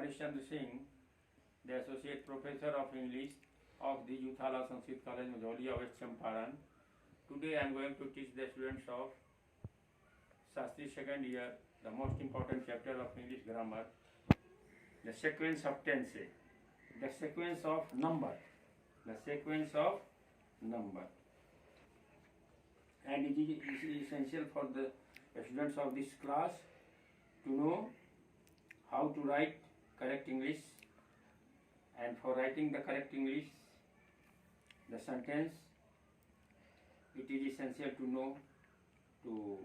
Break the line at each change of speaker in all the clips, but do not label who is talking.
Harischandra Singh, the Associate Professor of English of the Juthala Sanskrit College, Majaulia, West Champaran. Today I am going to teach the students of Shastri second year the most important chapter of English grammar, the sequence of tense, the sequence of number, the sequence of number. And it is essential for the students of this class to know how to write correct English, and for writing the correct English, the sentence, it is essential to know to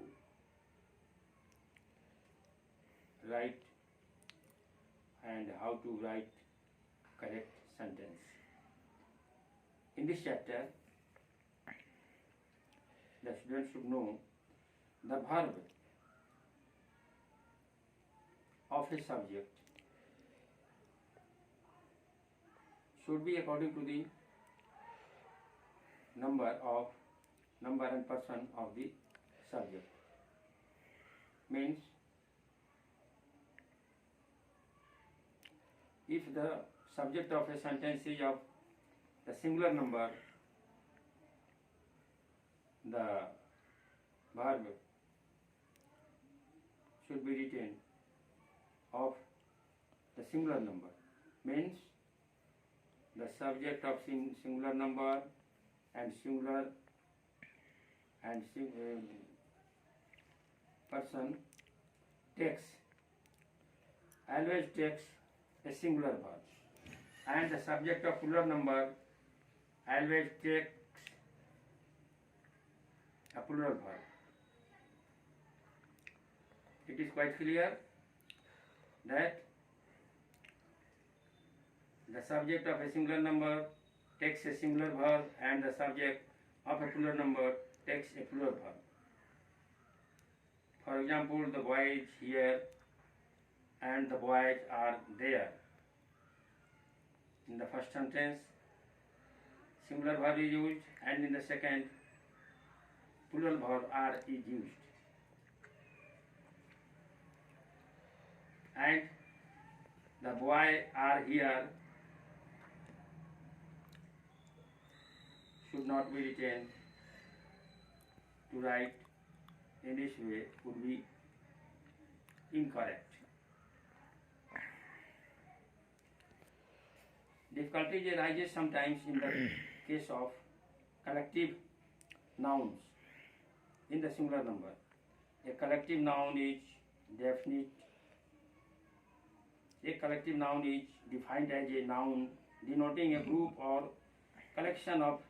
write and how to write correct sentence. In this chapter, the students should know the verb of a subject should be according to the number and person of the subject. Means if the subject of a sentence is of the singular number, the verb should be written of the singular number. Means the subject of singular number and singular and person always takes a singular verb, and the subject of plural number always takes a plural verb. It is quite clear that the subject of a singular number takes a singular verb and the subject of a plural number takes a plural verb. For example, the boy is here and the boys are there. In the first sentence, singular verb is used, and in the second, plural verb are is used. And the boy are here should not be written. To write in this way would be incorrect. Difficulties arises sometimes in the case of collective nouns in the singular number. A collective noun is definite. A collective noun is defined as a noun denoting a group or collection of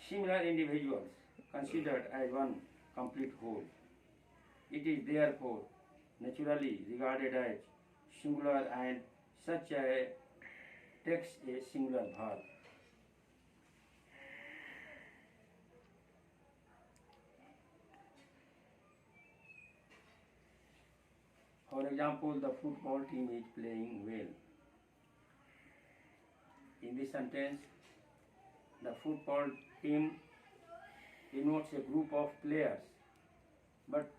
similar individuals considered as one complete whole. It is therefore naturally regarded as singular, and such a takes a singular verb. For example, the football team is playing well. In this sentence, the football team denotes a group of players, but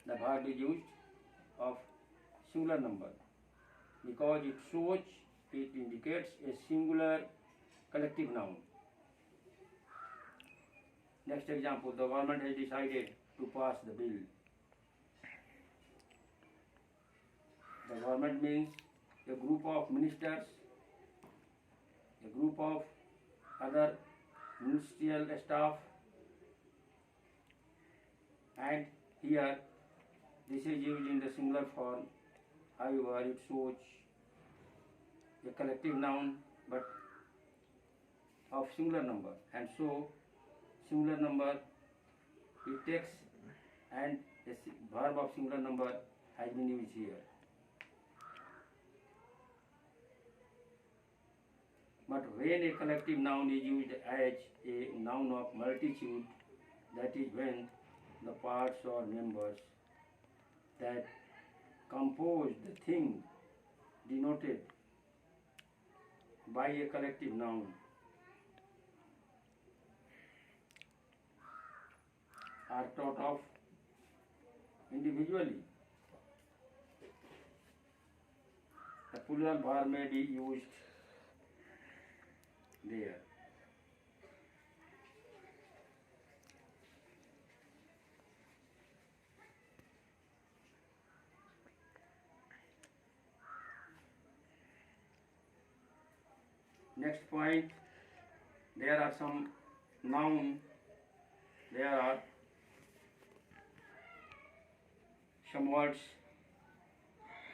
the verb is used of singular number because it indicates a singular collective noun. Next example, the government has decided to pass the bill. The government means a group of ministers, a group of other ministerial staff, and here this is used in the singular form. However, it shows a collective noun but of singular number, and so singular number it takes, and a verb of singular number has been used here. But when a collective noun is used as a noun of multitude, that is when the parts or members that compose the thing denoted by a collective noun are thought of individually the plural verb may be used there. Next point, there are some noun, there are some words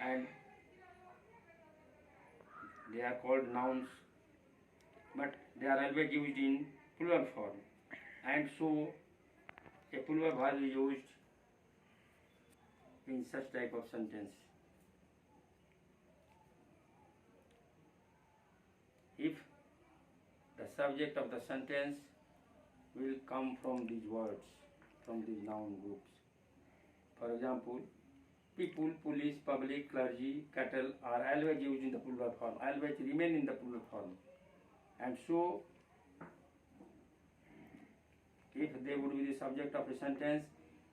and they are called nouns, but they are always used in plural form, and so a plural verb is used in such type of sentence. If the subject of the sentence will come from these words, from these noun groups. For example, people, police, public, clergy, cattle are always used in the plural form, always remain in the plural form. And so, if they would be the subject of a sentence,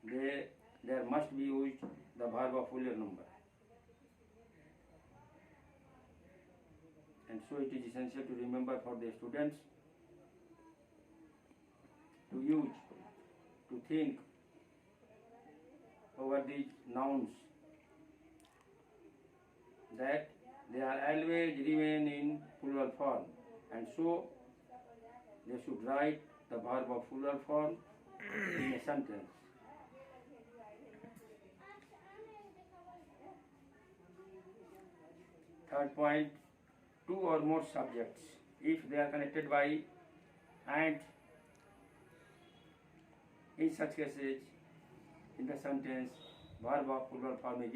there must be used the verb of fuller number. And so it is essential to remember for the students to use, to think over these nouns, that they are always remain in plural form, and so they should write the verb of plural form in a sentence. Third point, two or more subjects, if they are connected by and, in such cases, in the sentence, verb of plural form is